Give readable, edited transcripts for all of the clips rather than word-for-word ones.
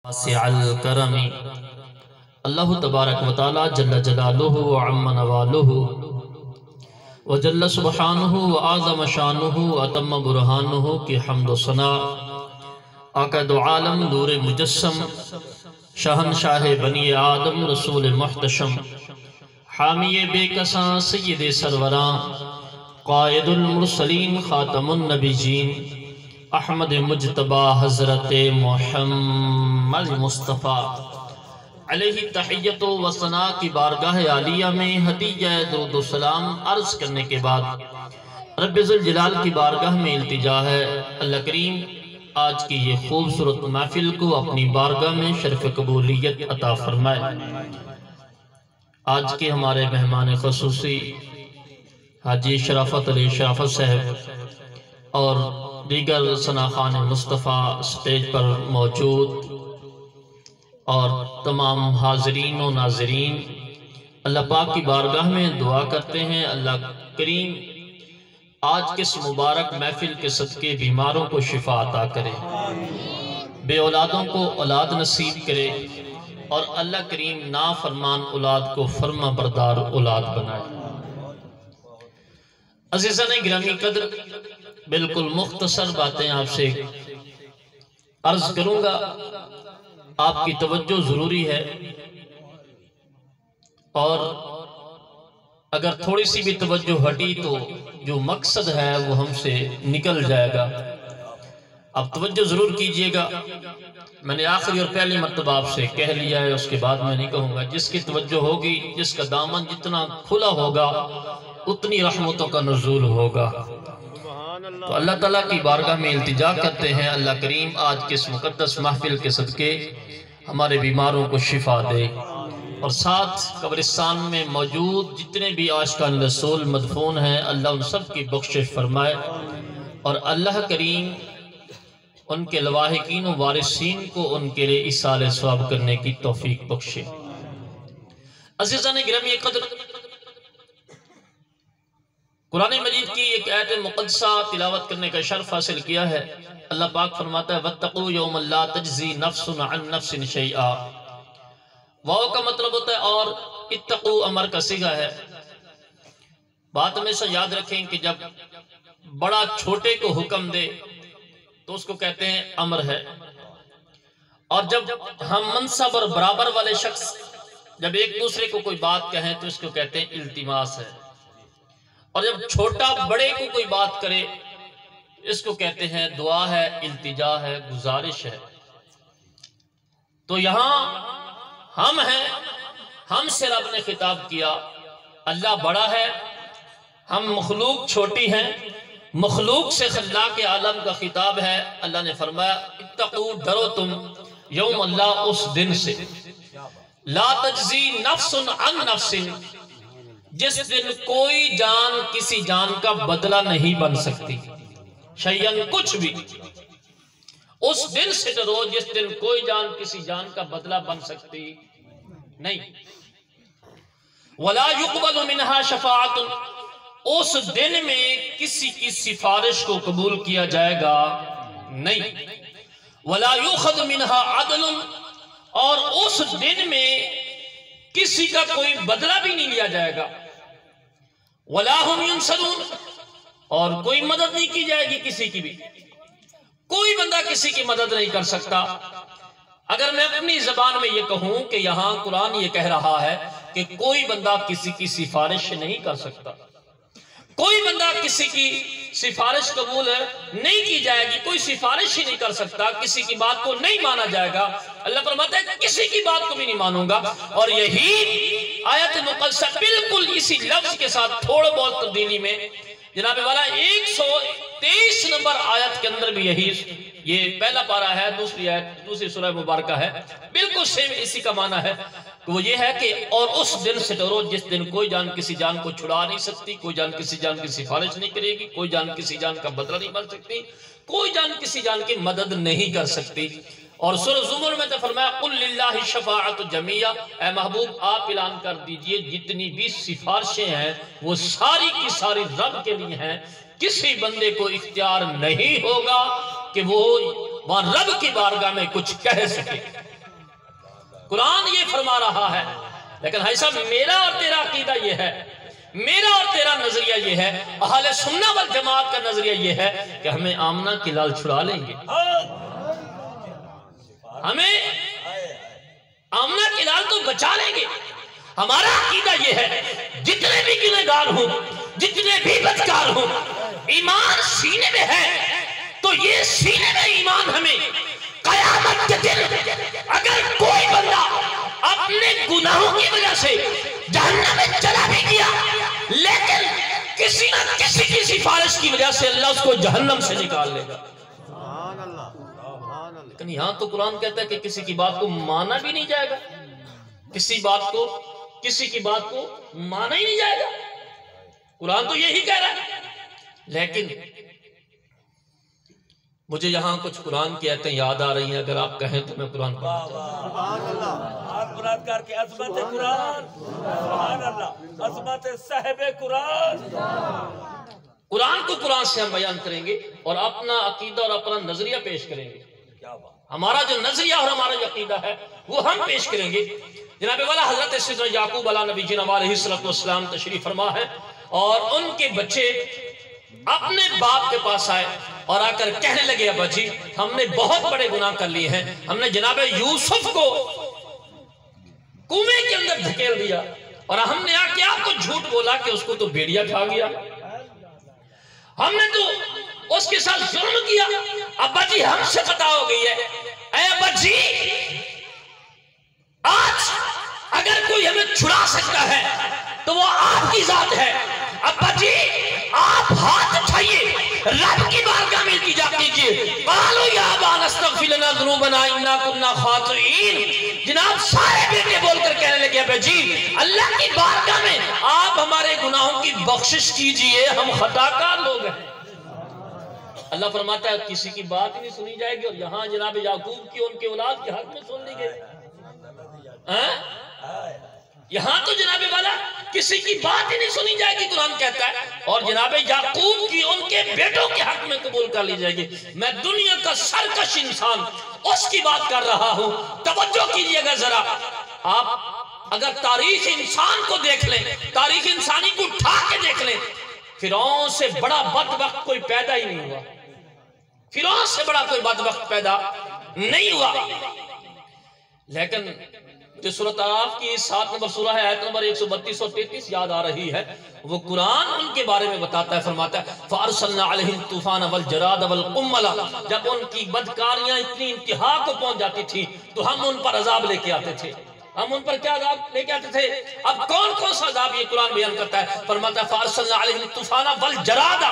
واسع الکرم اللہ تبارک و تعالی جل جلالہ و عم نوالہ و جل سبحانہ و اعظم شانہ و اتم برہانہ کی حمد و ثنا آقا دو عالم نور مجسم شہنشاہ بنی آدم رسول محتشم حامی بے کساں سید سروراں قائد المرسلین خاتم النبیین احمد مجتبہ حضرت محمد مصطفیٰ علیہ تحیت و ثنا کی بارگاہ عالیہ میں ہدیہ درود و سلام عرض کرنے کے بعد رب ذوالجلال کی بارگاہ میں التجا ہے اللہ کریم آج کی یہ خوبصورت محفل کو اپنی بارگاہ میں شرف قبولیت عطا فرمائے۔ آج کے ہمارے مہمان خصوصی حاجی شرافت علی شرافت صاحب اور دیگر ثناخان مصطفیٰ سٹیج پر موجود اور تمام حاضرین و ناظرین اللہ پاک کی بارگاہ میں دعا کرتے ہیں اللہ کریم آج کے اس مبارک محفل کے صدقے بیماروں کو شفا عطا کرے، بے اولادوں کو اولاد نصیب کرے اور اللہ کریم نافرمان اولاد کو فرما بردار اولاد بنائے۔ عزیزان گرامی قدر، بالکل مختصر باتیں آپ سے عرض کروں گا، آپ کی توجہ ضروری ہے اور اگر تھوڑی سی بھی توجہ ہٹی تو جو مقصد ہے وہ ہم سے نکل جائے گا۔ آپ توجہ ضرور کیجئے گا، میں نے آخری اور پہلی مرتبہ آپ سے کہہ لیا ہے، اس کے بعد میں نہیں کہوں گا۔ جس کی توجہ ہوگی، جس کا دامن جتنا کھلا ہوگا اتنی رحمتوں کا نزول ہوگا۔ تو اللہ تعالیٰ کی بارگاہ میں التجا کرتے ہیں اللہ کریم آج کے اس مقدس محفل کے صدقے ہمارے بیماروں کو شفا دے اور ساتھ قبرستان میں موجود جتنے بھی عاشقان رسول مدفون ہیں اللہ ان سب کی بخشش فرمائے اور اللہ کریم ان کے لواحقین و وارثین کو ان کے لئے ایصال ثواب کرنے کی توفیق بخشے۔ عزیزان گرامی قدر، قرآن مجید کی ایک آیت مقدسہ تلاوت کرنے کا شرف حاصل کیا ہے۔ اللہ پاک فرماتا ہے وَاتَّقُوا يَوْمَ لَا تَجْزِي نَفْسٌ عَن نَفْسٍ شَيْئًا۔ واو کا مطلب ہوتا ہے اور اتقوا امر کا صیغہ ہے۔ بات ہمیشہ یاد رکھیں کہ جب بڑا چھوٹے کو حکم دے تو اس کو کہتے ہیں امر ہے، اور جب ہم منصب اور برابر والے شخص جب ایک دوسرے کو کوئی بات کہیں تو اس کو کہتے ہیں التماس ہے، اور جب چھوٹا بڑے کو کوئی بات کرے اس کو کہتے ہیں دعا ہے، التجا ہے، گزارش ہے۔ تو یہاں ہم ہیں، ہم سے رب نے خطاب کیا، اللہ بڑا ہے، ہم مخلوق چھوٹی ہیں، مخلوق سے خلاق عالم کا خطاب ہے۔ اللہ نے فرمایا اتقوا، ڈرو تم، یوم اللہ، اس دن سے، لا تجزی نفس عن نفس، جس دن کوئی جان کسی جان کا بدلہ نہیں بن سکتی، شیئن کچھ بھی۔ اس دن سے ڈرو جس دن کوئی جان کسی جان کا بدلہ بن سکتی نہیں۔ وَلَا يُقْبَلُ مِنْهَا شَفَاعَةٌ، اس دن میں کسی کی سفارش کو قبول کیا جائے گا نہیں۔ وَلَا يُؤْخَذُ مِنْهَا عَدْلٌ، اور اس دن میں کسی کا کوئی بدلہ بھی نہیں لیا جائے گا۔ وَلَا هُمْ يُنصَرُونَ، اور کوئی مدد نہیں کی جائے گی کسی کی بھی، کوئی بندہ کسی کی مدد نہیں کر سکتا۔ اگر میں اپنی زبان میں یہ کہوں کہ یہاں قرآن یہ کہہ رہا ہے کہ کوئی بندہ کسی کی سفارش نہیں کر سکتا، کوئی بندہ کسی کی سفارش قبول نہیں کی جائے گی، کوئی سفارش ہی نہیں کر سکتا، کسی کی بات کو نہیں مانا جائے گا، اللہ فرماتا ہے کسی کی بات کو بھی نہیں مانوں گا۔ اور یہی آیت مقدسہ بالکل اسی لفظ کے ساتھ تھوڑا بہت تبدیلی میں جناب والا 123 نمبر آیت کے اندر بھی یہی، یہ پہلا پارہ ہے، دوسری آیت دوسری سورہ مبارکہ ہے، بالکل سیم اسی کا معنی ہے کہ وہ یہ ہے کہ اور اس دن سے ڈرو جس دن کوئی جان کسی جان کو چھڑا نہیں سکتی، کوئی جان کسی جان کی سفارش نہیں کرے گی، کوئی جان کسی جان کا بدلہ نہیں بن سکتی، کوئی جان کسی جان کی مدد نہیں کر سکتی۔ اور سورہ زمر میں تو فرمایا قُلْ لِلَّهِ الشَّفَاعَةُ جَمِيعًا، اے محبوب آپ اعلان کر دیجئے جتنی بھی سفارشیں ہیں وہ ساری کی ساری رب کے لیے ہیں، کسی بندے کو اختیار نہیں ہوگا کہ وہ وہاں رب کی بارگاہ میں کچھ کہہ سکے۔ قرآن یہ فرما رہا ہے، لیکن بھائی صاحب میرا اور تیرا عقیدہ یہ ہے، میرا اور تیرا نظریہ یہ ہے، اہل سنہ والجماعت کا نظریہ یہ ہے کہ ہمیں آمنہ کی لال چھڑا لیں گے، ہمیں آمنہ کی لال تو بچا لیں گے۔ ہمارا عقیدہ یہ ہے جتنے بھی گنہگار ہوں، جتنے بھی بدکار ہوں، ایمان سینے میں ہے تو یہ سینے میں ایمان ہمیں قیامت کے دن اگر کوئی بندہ اپنے گناہوں کی وجہ سے جہنم میں چلا بھی گیا لیکن کسی نہ کسی کی سفارش کی وجہ سے اللہ اس کو جہنم سے نکال لے گا۔ لیکن یہاں تو قرآن کہتا ہے کہ کسی کی بات کو مانا بھی نہیں جائے گا، کسی کی بات کو مانا ہی نہیں جائے گا۔ قرآن تو یہی کہہ رہا ہے، لیکن مجھے یہاں کچھ قرآن کی آیتیں یاد آ رہی ہیں، اگر آپ کہیں تو میں قرآن پڑھنا چاہتا ہوں۔ آپ قرآن کر کے عظمت قرآن، سبحان اللہ، عظمت صاحب قرآن۔ قرآن کو قرآن سے ہم بیان کریں گے اور اپنا عقیدہ اور اپنا نظریہ پیش کریں گے۔ ہمارا جو نظریہ اور ہمارا جو عقیدہ ہے وہ ہم پیش کریں گے۔ جناب والا حضرت سیدنا یعقوب علیہ نبی جناب علیہ السلام تشریف فرما ہے اور ان کے بچے اپنے باپ کے پاس آئے اور آ کر کہنے لگے ابا جی ہم نے بہت بڑے گناہ کر لیے ہیں، ہم نے جناب یوسف کو کنویں کے اندر دھکیل دیا اور ہم نے آ کے آپ کو جھوٹ بولا کہ اس کو تو بھیڑیا کھا گیا، ہم نے تو اس کے ساتھ ظلم کیا، ابا جی ہم سے خطا ہو گئی ہے۔ اے ابا جی آج اگر کوئی ہمیں چھڑا سکتا ہے تو وہ آپ کی ذات ہے، ابا جی آپ ہاتھ اٹھائیے رب کی بارگاہ میں التجا کیجئے۔ قالوا یا ابانا استغفر لنا ذنوبنا انا كنا خاطئین۔ جناب سارے بیٹے بول کر کہنے لگے ابا جی اللہ کی بارگاہ میں آپ ہمارے گناہوں کی بخشش کیجئے، ہم خطا کار لوگ ہیں۔ اللہ فرماتا ہے کسی کی بات ہی نہیں سنی جائے گی، اور یہاں جناب یعقوب کی ان کے اولاد کے حق میں سن لی گئی۔ یہاں تو جناب والا کسی کی بات ہی نہیں سنی جائے گی، قرآن کہتا ہے، اور جناب یعقوب کی ان کے بیٹوں کے حق میں قبول کر لی جائے گی۔ میں دنیا کا سرکش انسان اس کی بات کر رہا ہوں، توجہ کیجئے گا ذرا۔ آپ اگر تاریخ انسان کو دیکھ لیں، تاریخ انسانی کو اٹھا کے دیکھ لیں، فرعون سے بڑا بدبخت کوئی پیدا ہی نہیں ہوا، فرعون سے بڑا کوئی بدبخت پیدا نہیں ہوا۔ لیکن جو سورۃ اعراف کی 7 نمبر سورہ ہے، آیت نمبر 132 اور 33 یاد آ رہی ہے، وہ قرآن ان کے بارے میں بتاتا ہے، فرماتا ہے فَأَرْسَلْنَا عَلَيْهِمْ الطُّوفَانَ وَالْجَرَادَ وَالْقُمَّلَ۔ جب ان کی بدکاریاں اتنی انتہا کو پہنچ جاتی تھی تو ہم ان پر عذاب لے کے آتے تھے۔ ہم ان پر کیا عذاب لے کے آتے تھے؟ اب کون کون سا عذاب یہ قرآن بیان کرتا ہے؟ فرماتا ہے فَأَرْسَلْنَا عَلَيْهِمْ الطُّوفَانَ وَالْجَرَادَ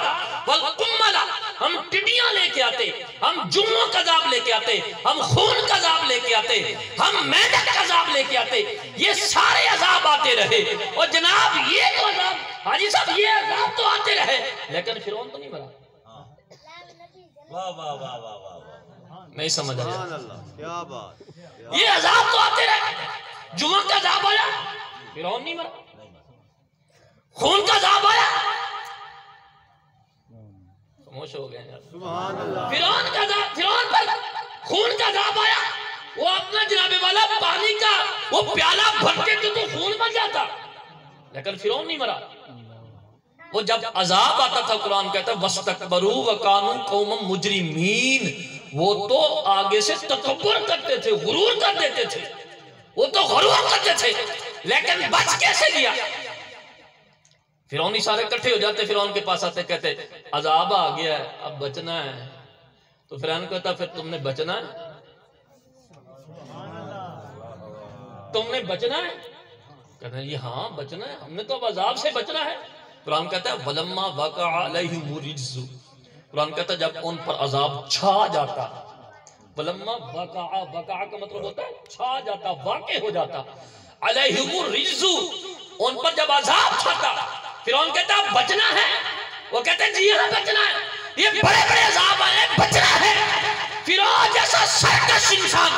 وَالْقُمَّلَ۔ ہم ٹڈیاں لے کے آتے، ہم جموں کا عذاب لے کے آتے، ہم خون کا عذاب لے کے آتے، ہم مینڈک کا عذاب لے کے آتے، یہ سارے عذاب آتے رہے۔ اور جناب یہ تو عذاب، حاجی صاحب یہ عذاب تو آتے رہے، لیکن فرعون تو نہیں مرا۔ واہ واہ واہ واہ واہ، نہیں سمجھ آیا؟ کیا بات، یہ عذاب تو آتے رہے، جمعہ کا عذاب آیا، فرعون نہیں مرا، خون کا عذاب آیا، خاموش ہو گئے سبحان اللہ۔ فرعون کا عذاب، فرعون پر خون کا عذاب آیا، وہ اپنا جناب والا پانی کا وہ پیالہ بھرتے تو خون بن جاتا، لیکن فرعون نہیں مرا۔ وہ جب عذاب آتا تھا قرآن کہتا ہے وَاسْتَكْبَرُوا وَكَانُوا قَوْمًا مُجْرِمِينَ، وہ تو آگے سے تکبر کرتے تھے، غرور کر دیتے تھے، وہ تو غرور کرتے تھے، لیکن بچ کیسے گیا؟ فرعونی سارے کٹھے ہو جاتے، فرعون کے پاس آتے کہتے عذاب آ گیا ہے اب بچنا ہے، تو فرعون کہتا پھر تم نے بچنا ہے، تم نے بچنا ہے؟ کہتے ہیں یہ ہاں بچنا ہے، ہم نے تو اب عذاب سے بچنا ہے۔ قرآن کہتا ہے وَلَمَّا وَقَعَ عَلَيْهِمُ الرِّجْزُ، قرآن کہتا ہے جب ان پر عذاب چھا جاتا، وَلَمَّا وَقَعَ، وَقَعَ کا مطلب ہوتا ہے چھا جاتا، واقع ہو جاتا، عَلَيْهِمُ الرِّجْزُ، ان پر جب عذاب چھاتا، فرعون کہتا ہے بچنا ہے، وہ کہتے ہیں جی ہاں بچنا ہے، یہ بڑے بڑے عذاب آئے بچنا ہے۔ فرعون جیسا سرکش انسان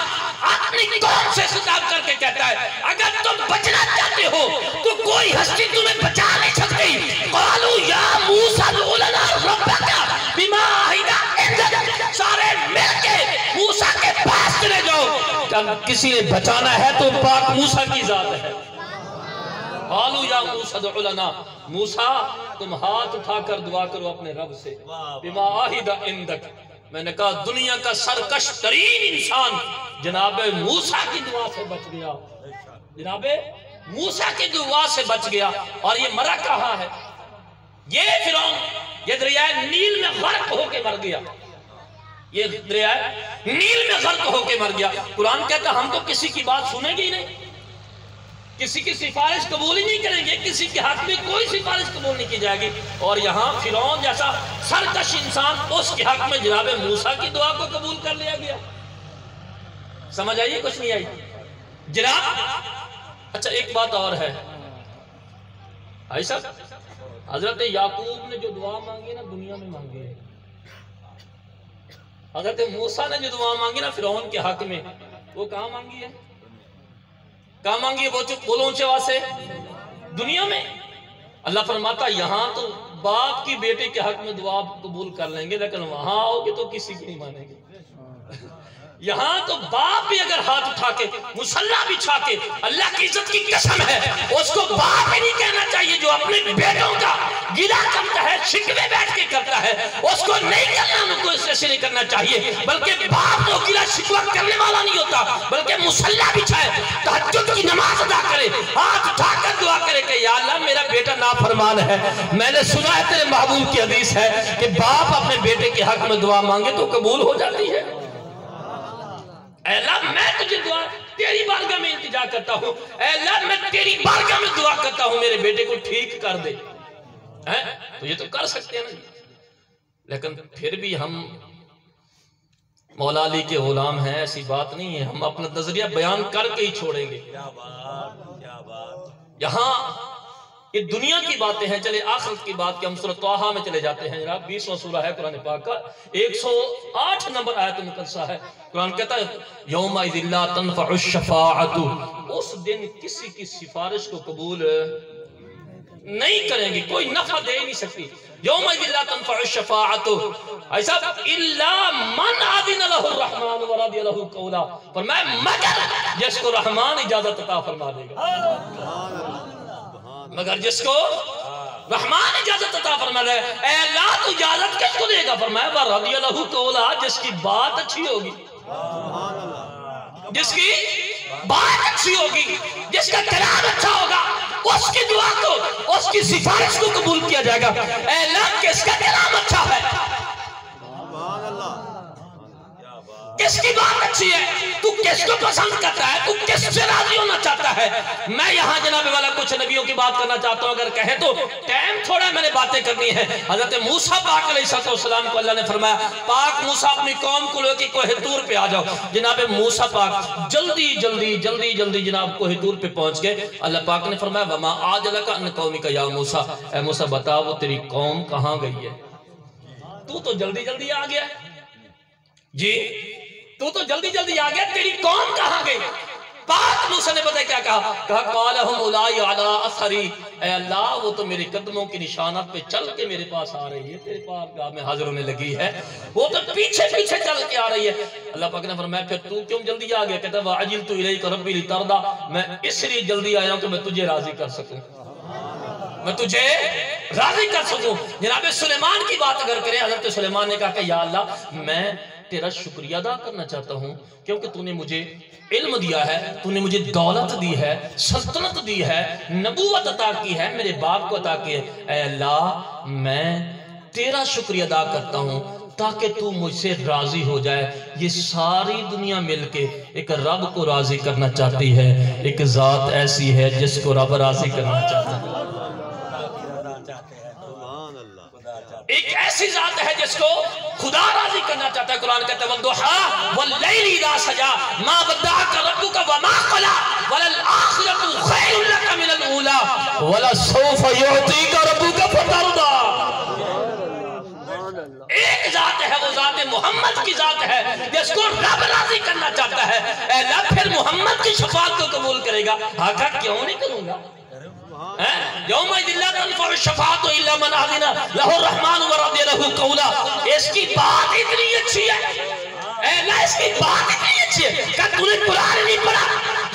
اپنی قوم سے خطاب کر کے کہتا ہے اگر تم بچنا چاہتے ہو تو کوئی ہستی تمہیں بچا نہیں سکتی۔ قالوا یا موسیٰ ادع لنا ربک بما عہد عندک، سارے مل کے موسیٰ کے پاس چلے جاؤ، کسی نے بچانا ہے تو پاک موسیٰ کی ذات ہے. قالوا یا موسیٰ ادع لنا، موسیٰ تم ہاتھ اٹھا کر دعا کرو اپنے رب سے. بما عہد عندک، میں نے کہا دنیا کا سرکش ترین انسان جناب موسیٰ کی دعا سے بچ گیا، جناب موسیٰ کی دعا سے بچ گیا. اور یہ مرا کہاں ہے؟ یہ فرعون یہ دریائے نیل میں غرق ہو کے مر گیا، یہ دریائے نیل میں غرق ہو کے مر گیا. قرآن کہتا ہم تو کسی کی بات سنیں گے ہی نہیں، کسی کی سفارش قبول ہی نہیں کریں گے، کسی کے حق میں کوئی سفارش قبول نہیں کی جائے گی. اور یہاں فرعون جیسا سرکش انسان، اس کے حق میں جناب موسیٰ کی دعا کو قبول کر لیا گیا. سمجھ آئیے کچھ نہیں آئی جناب؟ اچھا ایک بات اور ہے بھائی صاحب، حضرت یعقوب نے جو دعا مانگی نا دنیا میں مانگی ہے، حضرت موسیٰ نے جو دعا مانگی نا فرعون کے حق میں، وہ کہاں مانگی ہے؟ کہاں مانگی ہے؟ وہ بولو اونچے آواز سے، دنیا میں. اللہ فرماتا یہاں تو باپ کی بیٹے کے حق میں دعا قبول کر لیں گے، لیکن وہاں آؤ گے تو کسی کی نہیں مانیں گے. یہاں تو باپ بھی اگر ہاتھ اٹھا کے مصلی بچھا کے، اللہ کی عزت کی قسم ہے اس کو باپ ہی نہیں کہنا چاہیے جو اپنے بیٹوں کا گلہ کرتا ہے، شکوے بیٹھ کے کرتا ہے، اس کو نہیں کرنا، ان کو اس سے نہیں کرنا چاہیے. بلکہ باپ تو گلہ شکوہ کرنے والا نہیں ہوتا، بلکہ مصلی بچھائے، تہجد کی نماز ادا کرے، ہاتھ اٹھا کر دعا کرے کہ یا اللہ میرا بیٹا نافرمان ہے. میں نے سنا ہے تیرے محبوب کی حدیث ہے کہ باپ اپنے بیٹے کے حق میں دعا مانگے تو قبول ہو جاتی ہے. اے اللہ میں تجھے دعا تیری بارگاہ میں التجا کرتا ہوں، اے اللہ میں تیری بارگاہ میں دعا کرتا ہوں میرے بیٹے کو ٹھیک کر دے. تو یہ تو کر سکتے ہیں نا، لیکن پھر بھی ہم مولا علی کے غلام ہیں، ایسی بات نہیں ہے. ہم اپنا نظریہ بیان کر کے ہی چھوڑیں گے. یہاں یہ دنیا کی باتیں ہیں، چلے آخرت کی بات کہ ہم سورۃ طٰہٰ میں چلے جاتے ہیں. جناب 20واں سورہ ہے قرآن پاک کا، 108 نمبر آیت مقدسہ ہے. قرآن کہتا ہے یومئذ لا تنفع الشفاعۃ، اس دن کسی کی سفارش کو قبول نہیں کریں گے، کوئی نفع دے نہیں سکتی. یومئذ لا تنفع الشفاعۃ ایسا الا من اذن له الرحمن ورضی له قولا، فرمایا مگر جس کو رحمان اجازت عطا فرما دے گا، مگر جس کو رحمان اجازت عطا فرما دے گا. اے اللہ تو اجازت کس کو دے گا؟ فرمایا ورضی له قولا، جس کی بات اچھی ہوگی، جس کی بات اچھی ہوگی، جس کا کلام اچھا ہوگا، اس کی دعا کو، اس کی سفارش کو قبول کیا جائے گا. اے اللہ کس کا کلام اچھا ہے، کس کی بات اچھی ہے، تو کس کو پسند کرتا ہے، تو کس سے راضی ہونا چاہتا ہے. میں یہاں جناب والا کچھ نبیوں کی بات کرنا چاہتا ہوں، اگر کہیں تو ٹائم تھوڑا میں نے باتیں کرنی ہے. حضرت موسیٰ پاک علیہ السلام کو اللہ نے فرمایا پاک موسیٰ اپنی قوم کو لے کے کوہ طور پہ آ جاؤ. جناب موسیٰ پاک جلدی جناب کوہ طور پہ پہنچ گئے. اللہ پاک نے فرمایا وما آجلک عن قومک یا موسیٰ، اے موسیٰ بتا وہ تیری قوم کہاں گئی ہے؟ تو جلدی آ گیا جی، تو جلدی آ گیا، تیری قوم کہاں گئی؟ پاک موسیٰ نے پتہ کیا کہا؟ کہا قالہم اولائی علی اثری، اے اللہ وہ تو میرے قدموں کی نشانات پہ چل کے میرے پاس آ رہی ہے، تیرے پاس گاہ میں حاضر ہونے لگی ہے، وہ تو پیچھے چل کے آ رہی ہے. اللہ پاک نے فرمایا پھر تو کیوں جلدی آ گیا؟ کہتا وَعَجِلْتُ إِلَيْكَ رَبِّي لِتَرْضَىٰ، میں اس لیے جلدی آیا ہوں کہ میں تجھے راضی کر سکوں، میں تجھے راضی کر سکوں. جناب سلیمان کی بات اگر کریں، حضرت سلیمان نے کہا کہ یا اللہ میں تیرا شکریہ ادا کرنا چاہتا ہوں کیونکہ تو نے مجھے علم دیا ہے، تو نے مجھے دولت دی ہے، سلطنت دی ہے، نبوت عطا کی ہے، میرے باپ کو عطا کی ہے. اے اللہ میں تیرا شکریہ ادا کرتا ہوں تاکہ تو مجھ سے راضی ہو جائے. یہ ساری دنیا مل کے ایک رب کو راضی کرنا چاہتی ہے، ایک ذات ایسی ہے جس کو رب راضی کرنا چاہتا ہے، ایک ایسی ذات ہے جس کو خدا راضی کرنا چاہتا ہے. قرآن کہتا ہے وَالضُّحَىٰ وَاللَّيْلِ إِذَا سَجَىٰ مَا وَدَّعَكَ رَبُّكَ وَمَا قَلَىٰ وَلَلْآخِرَةُ خَيْرٌ لَكَ مِنَ الْأُولَىٰ وَلَسَوْفَ يُعْطِيكَ رَبُّكَ فَتَرْضَىٰ. ایک ذات ہے، وہ ذات محمد کی ذات ہے جس کو رب راضی کرنا چاہتا ہے. اے اللہ پھر محمد کی شفاعت کو قبول کرے گا. آقا کیوں نہیں کروں گا؟ یومئذ لا تنفع الشفاعۃ الا من اذن له الرحمن ورضی له قولا. اس کی بات اتنی اچھی ہے، اے اللہ اس کی بات اتنی اچھی ہے کہ تو نے قرآن نہیں پڑھا،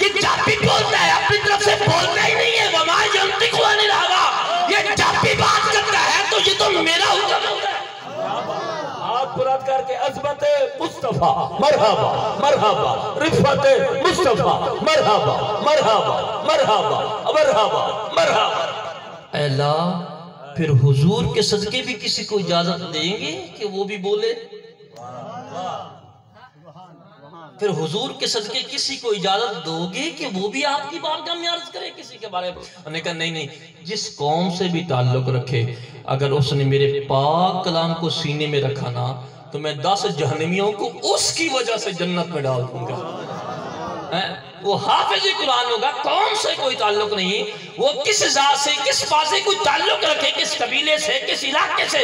یہ جب بھی بولتا ہے اپنی طرف سے بولنا ہی نہیں ہے، وَمَا يَنطِقُ عَنِ الْهَوَىٰ، یہ جب بھی بات کرتا ہے تو یہ تو میرا حکم ہوتا ہے۔ آپ بلند کر کے عظمت مصطفیٰ مرحبا مرحبا، رفعت مصطفیٰ مرحبا مرحبا مرحبا مرحبا مرحبا۔ اے اللہ پھر حضور کے صدقے بھی کسی کو اجازت دیں گے کہ وہ بھی بولے؟ پھر حضور کے صدقے کسی کو اجازت دو گے کہ وہ بھی آپ کی بارگاہ میں عرض کرے کسی کے بارے میں؟ انہوں نے کہا نہیں، جس قوم سے بھی تعلق رکھے، اگر اس نے میرے پاک کلام کو سینے میں رکھا نا تو میں 10 جہنمیوں کو اس کی وجہ سے جنت میں ڈال دوں گا۔ وہ حافظ قرآن ہوگا، قوم سے کوئی تعلق نہیں، وہ کس ذات سے کس پاس سے کوئی تعلق رکھے، کس قبیلے سے کس علاقے سے،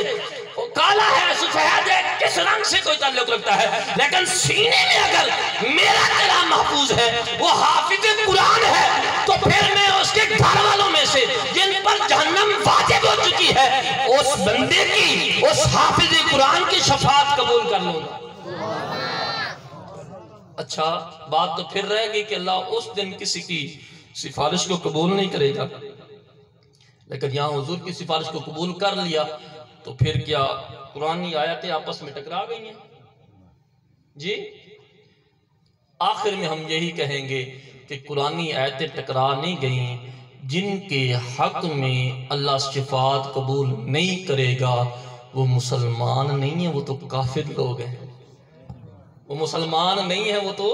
وہ کالا ہے سفید ہے کس رنگ سے کوئی تعلق رکھتا ہے، لیکن سینے میں اگر میرا کلام محفوظ ہے، وہ حافظ قرآن ہے، تو پھر میں اس کے گھر والوں میں سے جن پر جہنم واجب ہو چکی ہے اس بندے کی، اس حافظ قرآن کی شفاعت قبول کر لوں گا۔ اچھا بات تو پھر رہے گی کہ اللہ اس دن کسی کی سفارش کو قبول نہیں کرے گا، لیکن یہاں حضور کی سفارش کو قبول کر لیا تو پھر کیا قرآنی آیتیں آپس میں ٹکرا گئی ہیں؟ جی آخر میں ہم یہی کہیں گے کہ قرآنی آیتیں ٹکرا نہیں گئیں، جن کے حق میں اللہ شفاعت قبول نہیں کرے گا وہ مسلمان نہیں ہیں، وہ تو کافر لوگ ہیں۔ وہ مسلمان نہیں ہے، وہ تو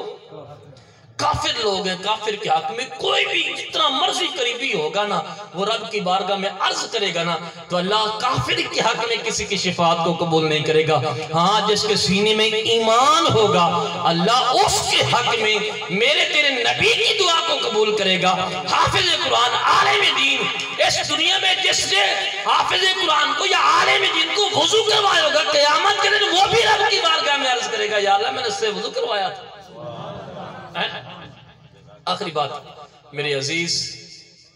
کافر لوگ ہیں۔ کافر کے حق میں کوئی بھی جتنا مرضی قریبی ہوگا نا، وہ رب کی بارگاہ میں عرض کرے گا نا تو اللہ کافر کے حق میں کسی کی شفاعت کو قبول نہیں کرے گا۔ ہاں جس کے سینے میں ایمان ہوگا اللہ اس کے حق میں میرے تیرے نبی کی دعا کو قبول کرے گا۔ حافظ قرآن عالم دین اس دنیا میں جس نے حافظ قرآن کو یا عالم دین کو وضو کروایا ہوگا، قیامت کے دن وہ بھی رب کی بارگاہ میں عرض کرے گا یا اللہ میں نے اس سے وضو کروایا تھا۔ آخری بات میرے عزیز،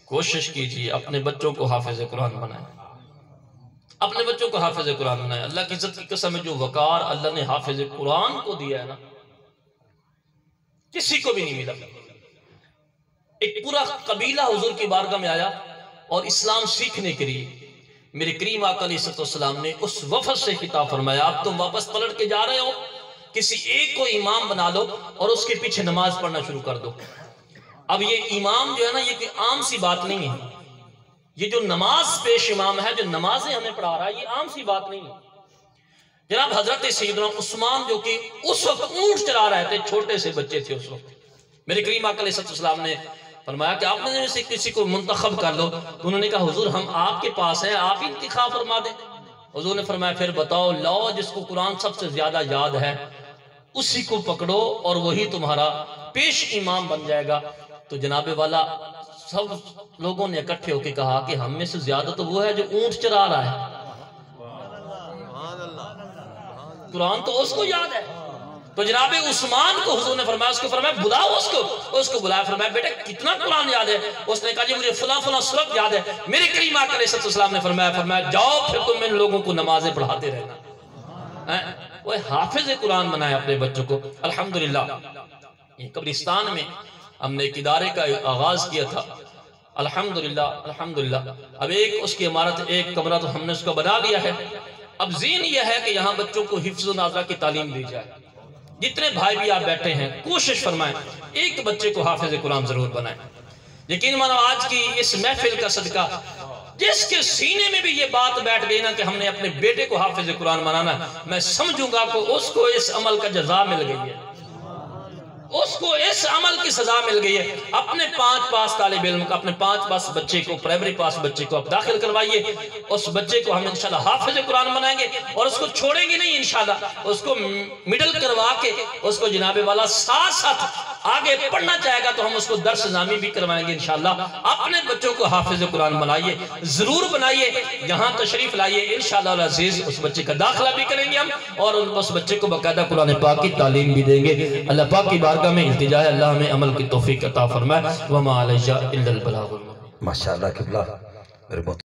کوشش کیجئے اپنے بچوں کو حافظ قرآن بنائیں، اپنے بچوں کو حافظ قرآن بنائیں۔ اللہ کی عزت کی قسم ہے جو وقار اللہ نے حافظ قرآن کو دیا ہے نا کسی کو بھی نہیں ملا۔ ایک پورا قبیلہ حضور کی بارگاہ میں آیا اور اسلام سیکھنے کے لیے میرے کریم آقا علیہ السلام نے اس وفد سے خطاب فرمایا اب تم واپس پلٹ کے جا رہے ہو، کسی ایک کو امام بنا لو اور اس کے پیچھے نماز پڑھنا شروع کر دو۔ اب یہ امام جو ہے نا یہ کوئی عام سی بات نہیں ہے، یہ جو نماز پیش امام ہے جو نمازیں ہمیں پڑھا رہا ہے یہ عام سی بات نہیں ہے۔ جناب حضرت سیدنا عثمان جو کہ اس وقت اونٹ چلا رہے تھے، چھوٹے سے بچے تھے اس وقت، میرے کریم آقا علیہ السلام نے فرمایا کہ آپ نے سے کسی کو منتخب کر لو، تو انہوں نے کہا حضور ہم آپ کے پاس ہیں، آپ ہی انتخاب فرما دیں۔ حضور نے فرمایا پھر بتاؤ لاؤ جس کو قرآن سب سے زیادہ یاد ہے اسی کو پکڑو اور وہی تمہارا پیش امام بن جائے گا۔ تو جناب والا سب لوگوں نے اکٹھے ہو کے کہا کہ ہم میں سے زیادہ تو وہ ہے جو اونٹ چرا رہا ہے، قرآن تو اس کو یاد ہے۔ تو جناب عثمان کو حضور نے فرمایا اس کو فرمایا بلاؤ اس کو بلایا، فرمایا بیٹا کتنا قرآن یاد ہے؟ اس نے کہا جی مجھے فلاں فلاں سورت یاد ہے۔ میرے کریم آقا علیہ السلام نے فرمایا جاؤ پھر تم ان لوگوں کو نمازیں پڑھاتے رہنا۔ وہ حافظ قرآن بنائے اپنے بچوں کو۔ الحمدللہ یہ قبرستان میں ہم نے ایک ادارے کا آغاز کیا تھا، الحمدللہ اب ایک اس کی عمارت ایک کمرہ تو ہم نے اس کو بنا لیا ہے۔ اب ذہن یہ ہے کہ یہاں بچوں کو حفظ و نازہ کی تعلیم دی جائے۔ جتنے بھائی بھی آپ بیٹھے ہیں کوشش فرمائیں ایک بچے کو حافظ قرآن ضرور بنائیں۔ یقین مانو آج کی اس محفل کا صدقہ جس کے سینے میں بھی یہ بات بیٹھ گئی نا کہ ہم نے اپنے بیٹے کو حافظ قرآن بنانا، میں سمجھوں گا کہ اس کو اس عمل کا جزا مل گئی ہے، اس کو اس عمل کی سزا مل گئی ہے۔ اپنے 5 پاس طالب علم کو، اپنے 5 پاس بچے کو، پرائمری پاس بچے کو آپ داخل کروائیے، اس بچے کو ہم انشاءاللہ حافظ قرآن بنائیں گے اور اس کو چھوڑیں گے نہیں انشاءاللہ، اس کو مڈل کروا کے اس کو جناب والا ساتھ ساتھ آگے پڑھنا چاہے گا تو ہم اس کو درس نامی بھی کروائیں گے انشاءاللہ۔ اپنے بچوں کو حافظ قرآن بنائیے، ضرور بنائیے، یہاں تشریف لائیے، انشاءاللہ العزیز اس بچے کا داخلہ بھی کریں گے ہم اور اس بچے کو باقاعدہ قرآن پاک کی تعلیم بھی دیں گے۔ اللہ پاک کی بارگاہ میں التجا ہے اللہ ہمیں عمل کی توفیق عطا فرمائے۔ وما علیہ الا البلاغ المبین۔ ماشاءاللہ قبلہ میرے